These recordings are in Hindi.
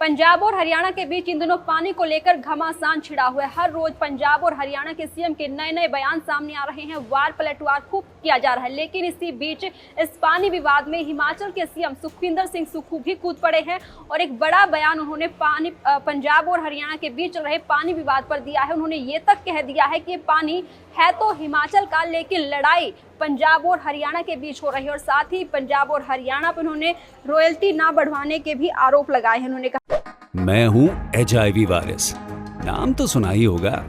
पंजाब और हरियाणा के बीच इन दिनों पानी को लेकर घमासान छिड़ा हुआ है। हर रोज पंजाब और हरियाणा के सीएम के नए नए बयान सामने आ रहे हैं। वार पलटवार खूब किया जा रहा है, लेकिन इसी बीच इस पानी विवाद में हिमाचल के सीएम सुखविंदर सिंह सुक्खू भी कूद पड़े हैं और एक बड़ा बयान उन्होंने पंजाब और हरियाणा के बीच रहे पानी विवाद पर दिया है। उन्होंने ये तक कह दिया है कि पानी है तो हिमाचल का, लेकिन लड़ाई पंजाब और हरियाणा के बीच हो रही है। और साथ ही पंजाब और हरियाणा पर उन्होंने रॉयल्टी ना बढ़वाने के भी आरोप लगाए हैं। उन्होंने कहा, मैं हूं HIV वायरस, नाम तो सुना ही होगा।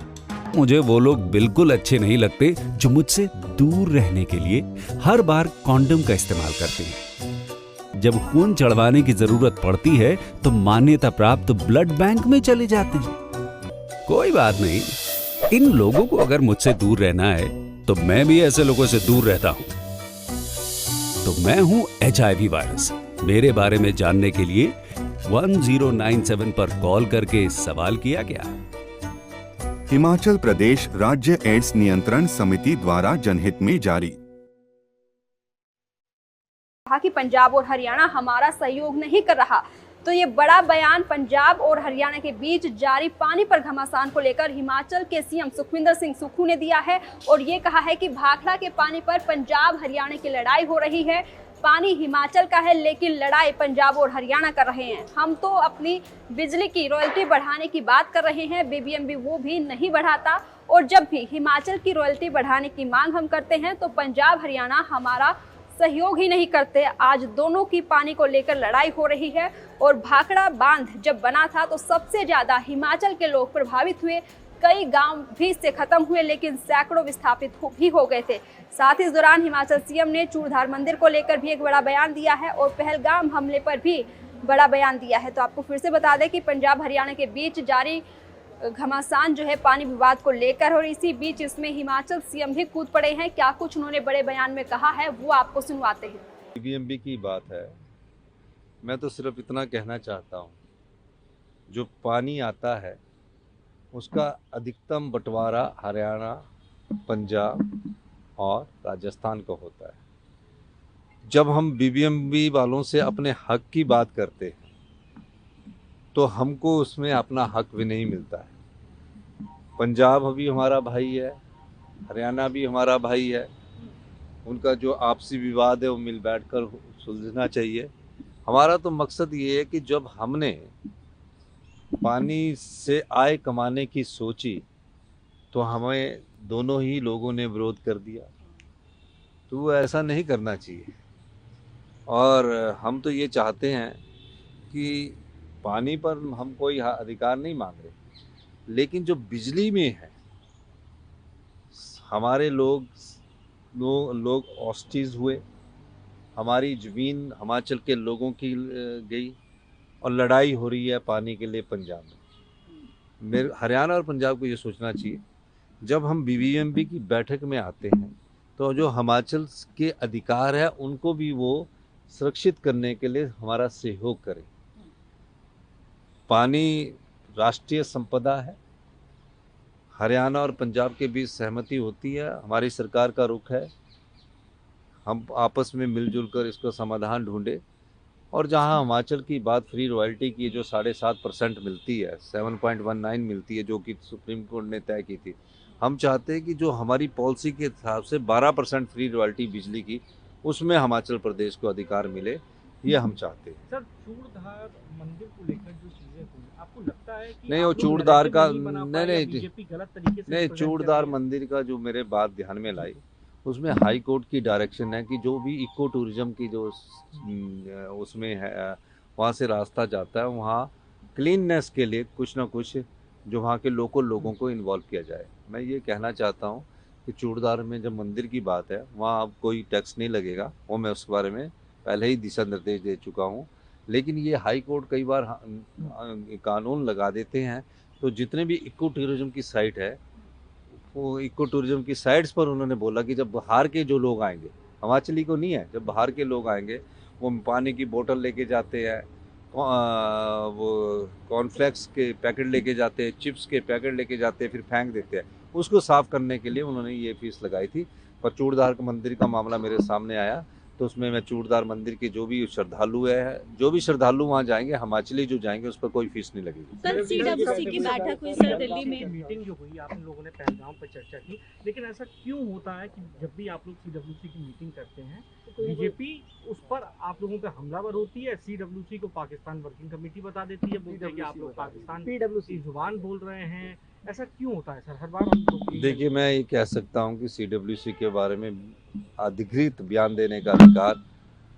मुझे वो लोग बिल्कुल अच्छे नहीं लगते जो मुझसे दूर रहने के लिए हर बार कॉन्डम का इस्तेमाल करते हैं। जब खून चढ़वाने की जरूरत पड़ती है तो मान्यता प्राप्त ब्लड बैंक में चले जाते हैं। कोई बात नहीं, इन लोगों को अगर मुझसे दूर रहना है तो मैं भी ऐसे लोगों से दूर रहता हूं। तो मैं हूं HIV वायरस। मेरे बारे में जानने के लिए 1097 पर कॉल करके सवाल किया गया। हिमाचल प्रदेश राज्य एड्स नियंत्रण समिति द्वारा जनहित में जारी। कहा कि पंजाब और हरियाणा हमारा सहयोग नहीं कर रहा। तो ये बड़ा बयान पंजाब और हरियाणा के बीच जारी पानी पर घमासान को लेकर हिमाचल के सीएम सुखविंदर सिंह सुक्खू ने दिया है और ये कहा है कि भाखड़ा के पानी पर पंजाब हरियाणा की लड़ाई हो रही है। पानी हिमाचल का है, लेकिन लड़ाई पंजाब और हरियाणा कर रहे हैं। हम तो अपनी बिजली की रॉयल्टी बढ़ाने की बात कर रहे हैं, BBMB वो भी नहीं बढ़ाता। और जब भी हिमाचल की रॉयल्टी बढ़ाने की मांग हम करते हैं तो पंजाब हरियाणा हमारा सहयोग ही नहीं करते। आज दोनों की पानी को लेकर लड़ाई हो रही है और भाखड़ा बांध जब बना था तो सबसे ज़्यादा हिमाचल के लोग प्रभावित हुए। कई गांव भी इससे खत्म हुए, लेकिन सैकड़ों विस्थापित भी हो गए थे। साथ ही इस दौरान हिमाचल सीएम ने चूड़धार मंदिर को लेकर भी एक बड़ा बयान दिया है और पहलगाम हमले पर भी बड़ा बयान दिया है। तो आपको फिर से बता दें कि पंजाब हरियाणा के बीच जारी घमासान जो है पानी विवाद को लेकर, और इसी बीच इसमें हिमाचल सीएम भी कूद पड़े हैं। क्या कुछ उन्होंने बड़े बयान में कहा है वो आपको सुनवाते हैं। BBMB की बात है, मैं तो सिर्फ इतना कहना चाहता हूँ, जो पानी आता है उसका अधिकतम बंटवारा हरियाणा, पंजाब और राजस्थान को होता है। जब हम BBMB वालों से अपने हक की बात करते हैं तो हमको उसमें अपना हक भी नहीं मिलता है। पंजाब भी हमारा भाई है, हरियाणा भी हमारा भाई है। उनका जो आपसी विवाद है वो मिल बैठकर सुलझना चाहिए। हमारा तो मकसद ये है कि जब हमने पानी से आय कमाने की सोची तो हमें दोनों ही लोगों ने विरोध कर दिया। तो ऐसा नहीं करना चाहिए। और हम तो ये चाहते हैं कि पानी पर हम कोई अधिकार नहीं मांग रहे, लेकिन जो बिजली में है, हमारे लोग ऑस्टिज हुए, हमारी ज़मीन हिमाचल के लोगों की गई और लड़ाई हो रही है पानी के लिए पंजाब में। मेरे हरियाणा और पंजाब को ये सोचना चाहिए, जब हम BBMB की बैठक में आते हैं तो जो हिमाचल के अधिकार है उनको भी वो सुरक्षित करने के लिए हमारा सहयोग करें। पानी राष्ट्रीय संपदा है। हरियाणा और पंजाब के बीच सहमति होती है, हमारी सरकार का रुख है हम आपस में मिलजुल कर इसका समाधान ढूंढे। और जहां हिमाचल की बात फ्री रॉयल्टी की जो 7.5% मिलती है, 7.19 मिलती है, जो कि सुप्रीम कोर्ट ने तय की थी, हम चाहते हैं कि जो हमारी पॉलिसी के हिसाब से 12% फ्री रॉयल्टी बिजली की, उसमें हिमाचल प्रदेश को अधिकार मिले, ये हम चाहते हैं। सर, चूड़धार मंदिर को लेकर जो चीजें हुई, आपको लगता है कि नहीं, वो चूड़धार का नहीं, चूड़धार मंदिर का जो मेरे बात ध्यान में लाई, उसमें हाई कोर्ट की डायरेक्शन है कि जो भी इको टूरिज्म की जो उसमें है वहाँ से रास्ता जाता है, वहाँ क्लीननेस के लिए कुछ ना कुछ जो वहाँ के लोकल लोगों को इन्वॉल्व किया जाए। मैं ये कहना चाहता हूँ कि चूड़धार में जब मंदिर की बात है वहाँ अब कोई टैक्स नहीं लगेगा, वो मैं उसके बारे में पहले ही दिशा निर्देश दे चुका हूँ। लेकिन ये हाई कोर्ट कई बार कानून लगा देते हैं, तो जितने भी इको टूरिज्म की साइट है, वो इको टूरिज्म की साइट्स पर उन्होंने बोला कि जब बाहर के जो लोग आएंगे, हिमाचली को नहीं है, जब बाहर के लोग आएंगे वो पानी की बोतल लेके जाते हैं, वो कॉर्नफ्लेक्स के पैकेट लेके जाते हैं, चिप्स के पैकेट लेके जाते हैं, फिर फेंक देते हैं। उसको साफ़ करने के लिए उन्होंने ये फीस लगाई थी। पर चूड़धार मंदिर का मामला मेरे सामने आया तो उसमें मैं चूड़दार मंदिर के जो भी श्रद्धालु वहाँ जाएंगे, हिमाचली जो जाएंगे, उस पर कोई फीस नहीं लगेगी। सर, CWC की बैठक हुई सर दिल्ली में। मीटिंग जो हुई, आप लोगों ने पहलगाम पर चर्चा की, लेकिन ऐसा क्यों होता है कि जब भी आप लोग CWC की मीटिंग करते हैं बीजेपी उस पर आप लोगों पे हमलावर होती है, CWC को पाकिस्तान वर्किंग कमेटी बता देती है, बोलते हैं कि आप लोग पाकिस्तान की जुबान बोल रहे हैं। ऐसा क्यों होता है सर? हर बार हम लोग देखिए, मैं ये कह सकता हूँ कि CWC के बारे में अधिकृत बयान देने का अधिकार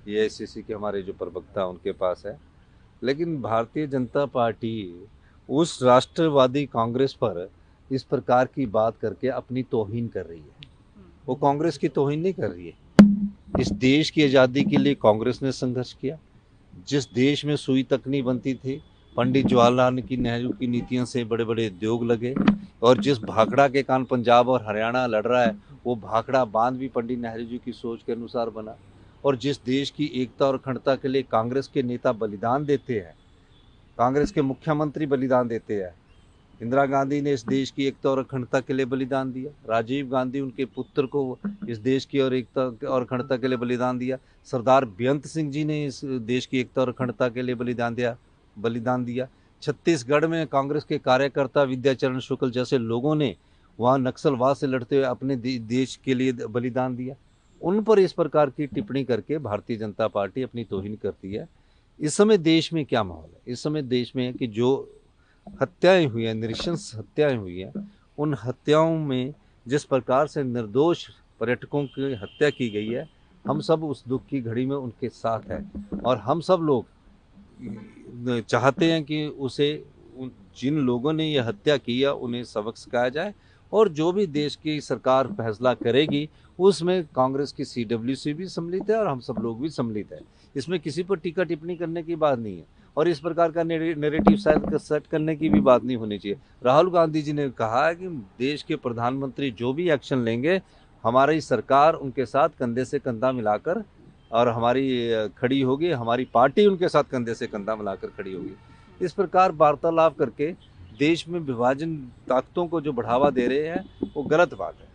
AICC के हमारे जो प्रवक्ता उनके पास है, लेकिन भारतीय जनता पार्टी उस राष्ट्रवादी कांग्रेस पर इस प्रकार की बात करके अपनी तौहीन कर रही है। वो कांग्रेस की तौहीन नहीं कर रही है। इस देश की आज़ादी के लिए कांग्रेस ने संघर्ष किया। जिस देश में सुई तक नहीं बनती थी, पंडित जवाहरलाल नेहरू की नीतियों से बड़े बड़े उद्योग लगे, और जिस भाखड़ा के कारण पंजाब और हरियाणा लड़ रहा है, वो भाखड़ा बांध भी पंडित नेहरू जी की सोच के अनुसार बना। और जिस देश की एकता और अखंडता के लिए कांग्रेस के नेता बलिदान देते हैं, कांग्रेस के मुख्यमंत्री बलिदान देते हैं। इंदिरा गांधी ने इस देश की एकता और अखंडता के लिए बलिदान दिया, राजीव गांधी उनके पुत्र को इस देश की और एकता और अखंडता के लिए बलिदान दिया, सरदार बेअंत सिंह जी ने इस देश की एकता और अखंडता के लिए बलिदान दिया। छत्तीसगढ़ में कांग्रेस के कार्यकर्ता विद्याचरण शुक्ल जैसे लोगों ने वहाँ नक्सलवाद से लड़ते हुए अपने देश के लिए बलिदान दिया। उन पर इस प्रकार की टिप्पणी करके भारतीय जनता पार्टी अपनी तौहीन करती है। इस समय देश में क्या माहौल है? इस समय देश में कि जो हत्याएं हुई हैं, नृशंस हत्याएं हुई हैं, उन हत्याओं में जिस प्रकार से निर्दोष पर्यटकों की हत्या की गई है, हम सब उस दुख की घड़ी में उनके साथ हैं। और हम सब लोग चाहते हैं कि उसे जिन लोगों ने ये हत्या की है उन्हें सबक सिखाया जाए, और जो भी देश की सरकार फैसला करेगी उसमें कांग्रेस की CWC भी सम्मिलित है और हम सब लोग भी सम्मिलित है। इसमें किसी पर टीका टिप्पणी करने की बात नहीं है, और इस प्रकार का नैरेटिव सेट करने की भी बात नहीं होनी चाहिए। राहुल गांधी जी ने कहा है कि देश के प्रधानमंत्री जो भी एक्शन लेंगे, हमारी सरकार उनके साथ कंधे से कंधा मिलाकर और हमारी खड़ी होगी, हमारी पार्टी उनके साथ कंधे से कंधा मिलाकर खड़ी होगी। इस प्रकार वार्तालाप करके देश में विभाजन ताकतों को जो बढ़ावा दे रहे हैं, वो गलत बात है।